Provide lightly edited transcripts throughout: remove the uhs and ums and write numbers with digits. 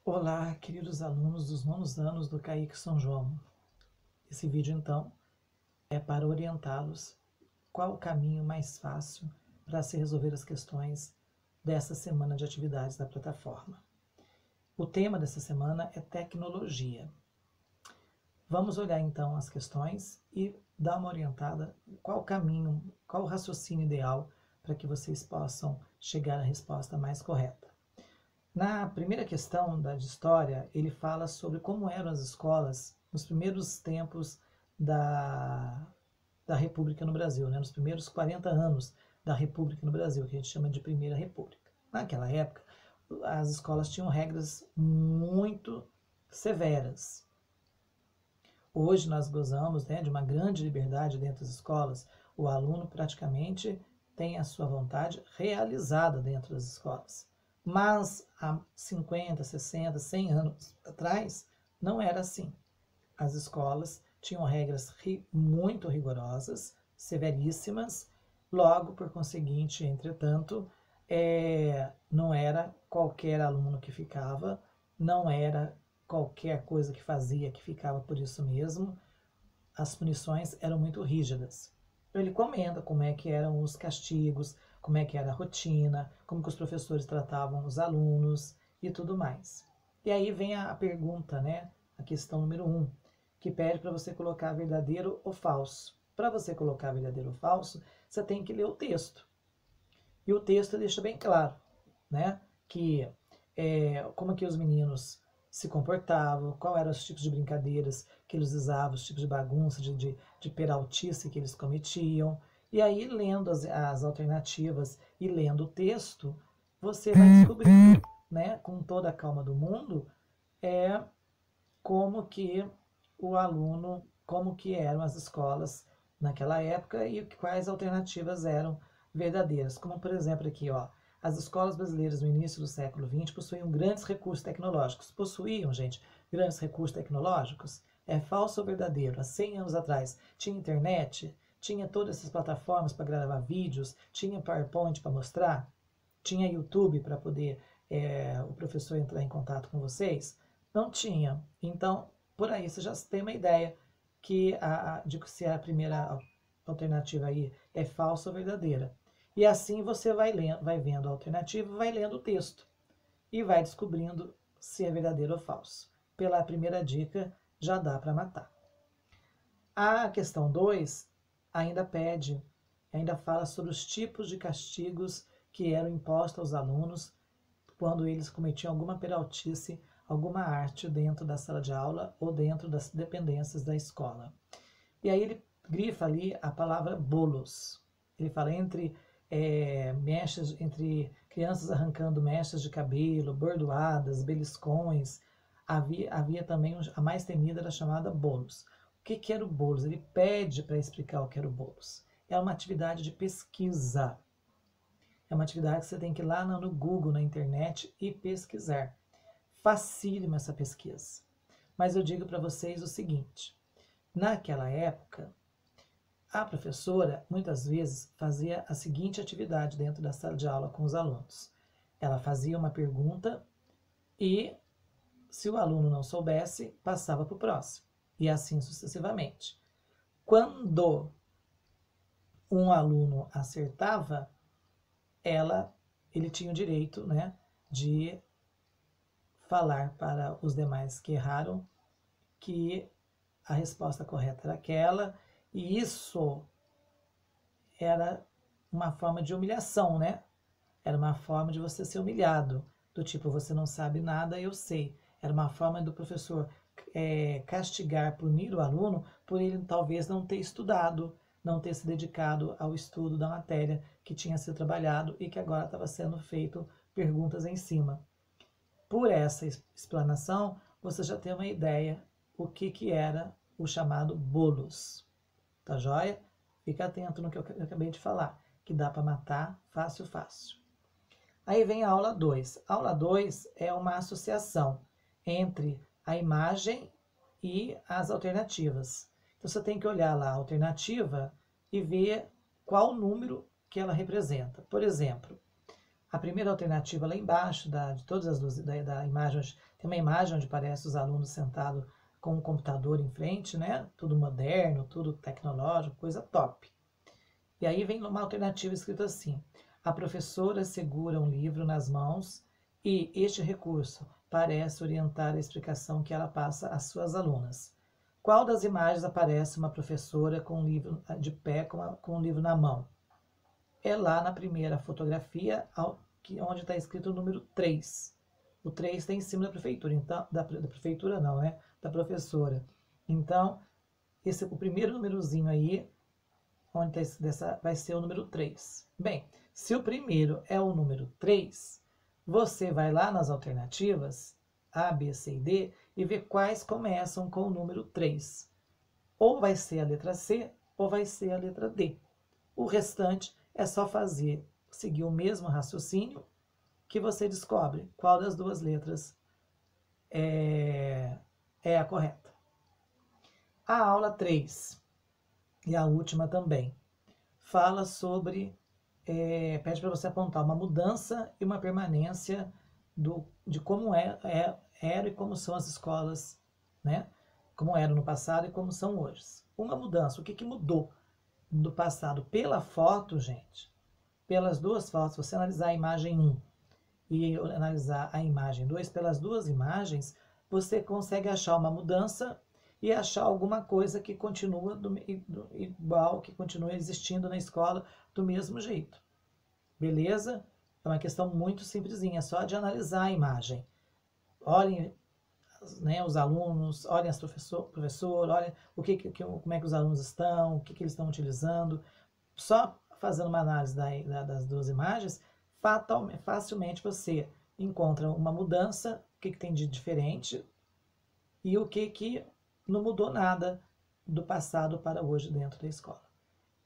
Olá, queridos alunos dos nonos anos do CAIC São João. Esse vídeo, então, é para orientá-los qual o caminho mais fácil para se resolver as questões dessa semana de atividades da plataforma. O tema dessa semana é tecnologia. Vamos olhar, então, as questões e dar uma orientada qual o caminho, qual o raciocínio ideal para que vocês possam chegar à resposta mais correta. Na primeira questão da história, ele fala sobre como eram as escolas nos primeiros tempos da, da República no Brasil, né? Nos primeiros 40 anos da República no Brasil, que a gente chama de Primeira República. Naquela época, as escolas tinham regras muito severas. Hoje nós gozamos, né, de uma grande liberdade dentro das escolas. O aluno praticamente tem a sua vontade realizada dentro das escolas. Mas há 50, 60, 100 anos atrás, não era assim. As escolas tinham regras muito rigorosas, severíssimas, logo, por conseguinte, entretanto, não era qualquer aluno que ficava, não era qualquer coisa que fazia que ficava por isso mesmo, as punições eram muito rígidas. Ele comenta como é que eram os castigos, como é que era a rotina, como que os professores tratavam os alunos e tudo mais. E aí vem a pergunta, né? A questão número 1, que pede para você colocar verdadeiro ou falso. Para você colocar verdadeiro ou falso, você tem que ler o texto. E o texto deixa bem claro, né? Que como que os meninos se comportavam, quais eram os tipos de brincadeiras que eles usavam, os tipos de bagunça, de peraltice que eles cometiam. E aí, lendo as alternativas e lendo o texto, você vai descobrindo, né, com toda a calma do mundo, como que o aluno, como que eram as escolas naquela época e quais alternativas eram verdadeiras. Como, por exemplo, aqui, ó, as escolas brasileiras no início do século XX possuíam grandes recursos tecnológicos. Possuíam, gente, grandes recursos tecnológicos? É falso ou verdadeiro? Há 100 anos atrás tinha internet? Tinha todas essas plataformas para gravar vídeos? Tinha PowerPoint para mostrar? Tinha YouTube para poder o professor entrar em contato com vocês? Não tinha. Então, por aí você já tem uma ideia de se a primeira alternativa aí é falsa ou verdadeira. E assim você vai vendo a alternativa, vai lendo o texto e vai descobrindo se é verdadeiro ou falso. Pela primeira dica, já dá para matar. A questão 2 ainda fala sobre os tipos de castigos que eram impostos aos alunos quando eles cometiam alguma peraltice, alguma arte dentro da sala de aula ou dentro das dependências da escola. E aí ele grifa ali a palavra bolos. Ele fala entre mechas, entre crianças arrancando mechas de cabelo, bordoadas, beliscões. Havia também a mais temida, era chamada bolos. O que era o bolos? Ele pede para explicar o que era o bolos. É uma atividade de pesquisa. É uma atividade que você tem que ir lá no Google, na internet e pesquisar. Facílima essa pesquisa. Mas eu digo para vocês o seguinte: naquela época, a professora muitas vezes fazia a seguinte atividade dentro da sala de aula com os alunos. Ela fazia uma pergunta e, se o aluno não soubesse, passava para o próximo. E assim sucessivamente. Quando um aluno acertava, ele tinha o direito, né, de falar para os demais que erraram que a resposta correta era aquela, e isso era uma forma de humilhação, né? Era uma forma de você ser humilhado, do tipo, você não sabe nada, eu sei. Era uma forma do professor castigar, punir o aluno por ele talvez não ter estudado, não ter se dedicado ao estudo da matéria que tinha sido trabalhado e que agora estava sendo feito perguntas em cima. Por essa explanação, você já tem uma ideia o que era o chamado bolos. Tá joia? Fica atento no que eu acabei de falar, que dá para matar fácil, fácil. Aí vem a aula 2. A aula 2 é uma associação entre a imagem e as alternativas. Então você tem que olhar lá a alternativa e ver qual número que ela representa. Por exemplo, A primeira alternativa lá embaixo, de todas as duas, da imagem, tem uma imagem onde aparece os alunos sentados com um computador em frente, né? Tudo moderno, tudo tecnológico, coisa top. E aí vem uma alternativa escrita assim: a professora segura um livro nas mãos e este recurso parece orientar a explicação que ela passa às suas alunas. Qual das imagens aparece uma professora com um livro de pé, com um livro na mão? É lá na primeira fotografia, onde está escrito o número 3. O 3 está em cima da prefeitura, então, da prefeitura não, né? Da professora. Então, o primeiro númerozinho aí, onde está vai ser o número 3. Bem, se o primeiro é o número 3, você vai lá nas alternativas A, B, C e D e vê quais começam com o número 3. Ou vai ser a letra C ou vai ser a letra D. O restante é só seguir o mesmo raciocínio que você descobre qual das duas letras é a correta. A aula 3, e a última também, fala sobre, pede para você apontar uma mudança e uma permanência de como era e como são as escolas, né? Como eram no passado e como são hoje. Uma mudança, o que mudou do passado? Pela foto, gente, pelas duas fotos, você analisar a imagem 1 e analisar a imagem 2, pelas duas imagens, você consegue achar uma mudança e achar alguma coisa que continua igual, que continua existindo na escola do mesmo jeito. Beleza? É uma questão muito simplesinha, só de analisar a imagem. Olhem, né, os alunos, olhem as professor, olhem como é que os alunos estão, o que eles estão utilizando. Só fazendo uma análise das duas imagens, facilmente você encontra uma mudança, o que tem de diferente e o que não mudou nada do passado para hoje dentro da escola.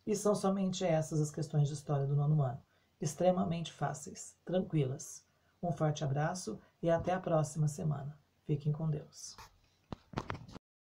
E são somente essas as questões de história do nono ano. Extremamente fáceis, tranquilas. Um forte abraço e até a próxima semana. Fiquem com Deus.